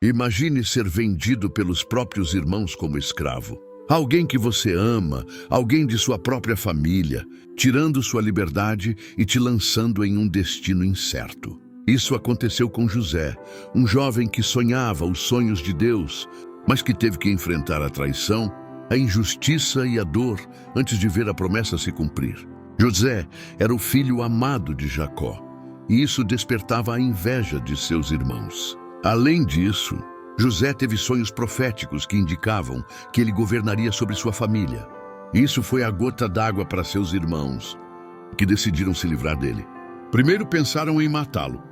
Imagine ser vendido pelos próprios irmãos como escravo. Alguém que você ama, alguém de sua própria família, tirando sua liberdade e te lançando em um destino incerto. Isso aconteceu com José, um jovem que sonhava os sonhos de Deus, mas que teve que enfrentar a traição, a injustiça e a dor antes de ver a promessa se cumprir. José era o filho amado de Jacó, e isso despertava a inveja de seus irmãos. Além disso, José teve sonhos proféticos que indicavam que ele governaria sobre sua família. Isso foi a gota d'água para seus irmãos, que decidiram se livrar dele. Primeiro pensaram em matá-lo,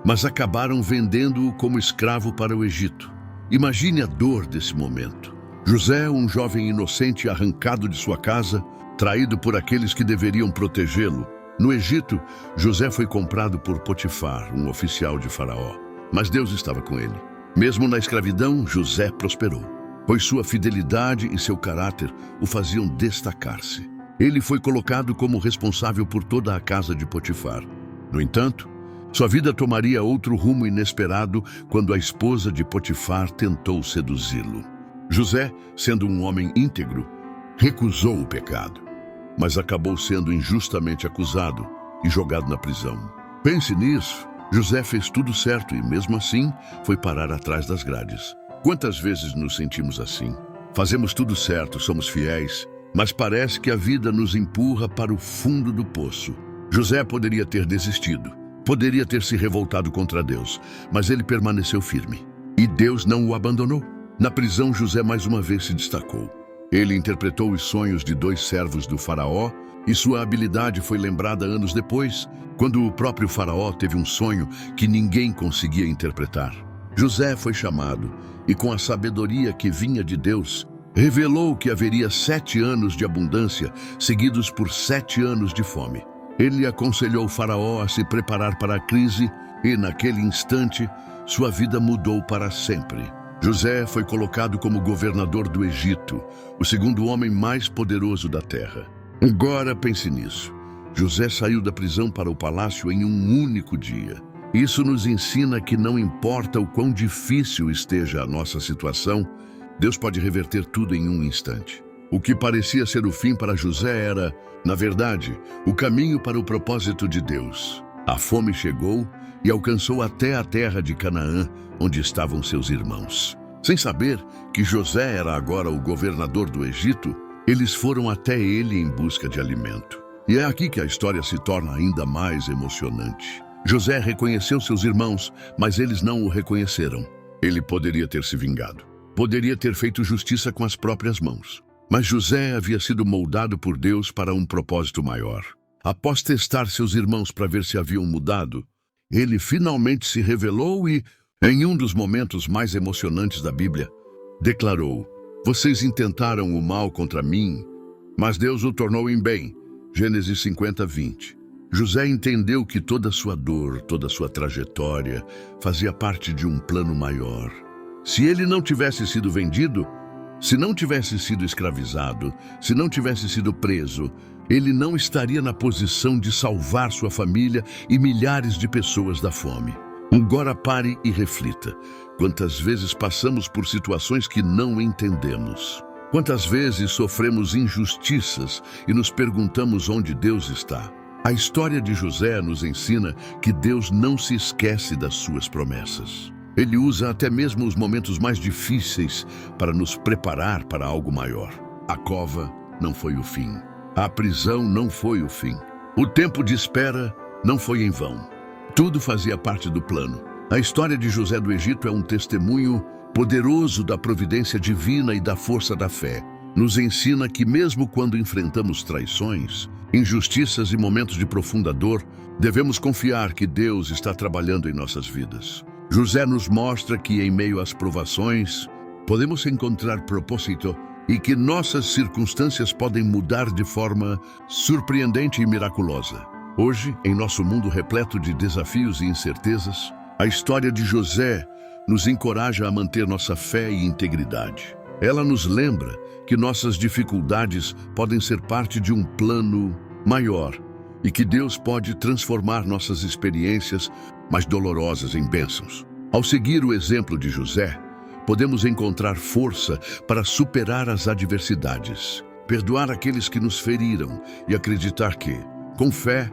mas acabaram vendendo-o como escravo para o Egito. Imagine a dor desse momento. José, um jovem inocente arrancado de sua casa, traído por aqueles que deveriam protegê-lo. No Egito, José foi comprado por Potifar, um oficial de Faraó. Mas Deus estava com ele. Mesmo na escravidão, José prosperou, pois sua fidelidade e seu caráter o faziam destacar-se. Ele foi colocado como responsável por toda a casa de Potifar. No entanto, sua vida tomaria outro rumo inesperado quando a esposa de Potifar tentou seduzi-lo. José, sendo um homem íntegro, recusou o pecado, mas acabou sendo injustamente acusado e jogado na prisão. Pense nisso. José fez tudo certo e, mesmo assim, foi parar atrás das grades. Quantas vezes nos sentimos assim? Fazemos tudo certo, somos fiéis, mas parece que a vida nos empurra para o fundo do poço. José poderia ter desistido, poderia ter se revoltado contra Deus, mas ele permaneceu firme. E Deus não o abandonou. Na prisão, José mais uma vez se destacou. Ele interpretou os sonhos de 2 servos do faraó, e sua habilidade foi lembrada anos depois, quando o próprio faraó teve um sonho que ninguém conseguia interpretar. José foi chamado, e com a sabedoria que vinha de Deus, revelou que haveria 7 anos de abundância, seguidos por 7 anos de fome. Ele aconselhou o faraó a se preparar para a crise, e naquele instante, sua vida mudou para sempre. José foi colocado como governador do Egito, o segundo homem mais poderoso da terra. Agora pense nisso. José saiu da prisão para o palácio em um único dia. Isso nos ensina que não importa o quão difícil esteja a nossa situação, Deus pode reverter tudo em um instante. O que parecia ser o fim para José era, na verdade, o caminho para o propósito de Deus. A fome chegou e alcançou até a terra de Canaã, onde estavam seus irmãos. Sem saber que José era agora o governador do Egito, eles foram até ele em busca de alimento. E é aqui que a história se torna ainda mais emocionante. José reconheceu seus irmãos, mas eles não o reconheceram. Ele poderia ter se vingado. Poderia ter feito justiça com as próprias mãos. Mas José havia sido moldado por Deus para um propósito maior. Após testar seus irmãos para ver se haviam mudado, ele finalmente se revelou e, em um dos momentos mais emocionantes da Bíblia, declarou: "Vocês intentaram o mal contra mim, mas Deus o tornou em bem." Gênesis 50:20. José entendeu que toda a sua dor, toda a sua trajetória, fazia parte de um plano maior. Se ele não tivesse sido vendido, se não tivesse sido escravizado, se não tivesse sido preso, ele não estaria na posição de salvar sua família e milhares de pessoas da fome. Agora pare e reflita. Quantas vezes passamos por situações que não entendemos? Quantas vezes sofremos injustiças e nos perguntamos onde Deus está? A história de José nos ensina que Deus não se esquece das suas promessas. Ele usa até mesmo os momentos mais difíceis para nos preparar para algo maior. A cova não foi o fim. A prisão não foi o fim. O tempo de espera não foi em vão. Tudo fazia parte do plano. A história de José do Egito é um testemunho poderoso da providência divina e da força da fé. Nos ensina que mesmo quando enfrentamos traições, injustiças e momentos de profunda dor, devemos confiar que Deus está trabalhando em nossas vidas. José nos mostra que em meio às provações, podemos encontrar propósito e que nossas circunstâncias podem mudar de forma surpreendente e miraculosa. Hoje, em nosso mundo repleto de desafios e incertezas, a história de José nos encoraja a manter nossa fé e integridade. Ela nos lembra que nossas dificuldades podem ser parte de um plano maior e que Deus pode transformar nossas experiências mais dolorosas em bênçãos. Ao seguir o exemplo de José, podemos encontrar força para superar as adversidades, perdoar aqueles que nos feriram e acreditar que, com fé,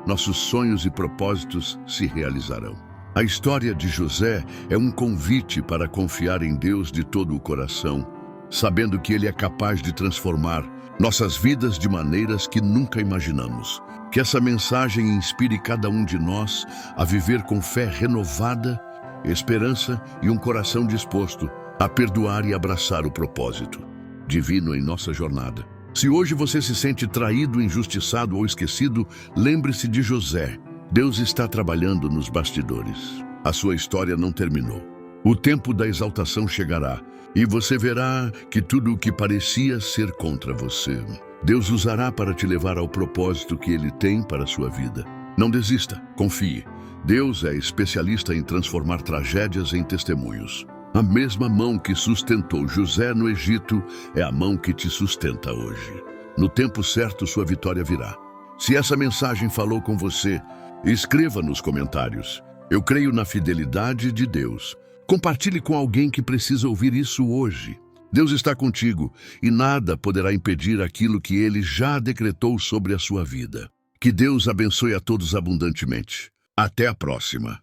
nossos sonhos e propósitos se realizarão. A história de José é um convite para confiar em Deus de todo o coração, sabendo que Ele é capaz de transformar nossas vidas de maneiras que nunca imaginamos. Que essa mensagem inspire cada um de nós a viver com fé renovada, esperança e um coração disposto a perdoar e abraçar o propósito divino em nossa jornada. Se hoje você se sente traído, injustiçado ou esquecido, lembre-se de José. Deus está trabalhando nos bastidores. A sua história não terminou. O tempo da exaltação chegará e você verá que tudo o que parecia ser contra você, Deus usará para te levar ao propósito que Ele tem para a sua vida. Não desista, confie. Deus é especialista em transformar tragédias em testemunhos. A mesma mão que sustentou José no Egito é a mão que te sustenta hoje. No tempo certo, sua vitória virá. Se essa mensagem falou com você, escreva nos comentários. Eu creio na fidelidade de Deus. Compartilhe com alguém que precisa ouvir isso hoje. Deus está contigo e nada poderá impedir aquilo que Ele já decretou sobre a sua vida. Que Deus abençoe a todos abundantemente. Até a próxima.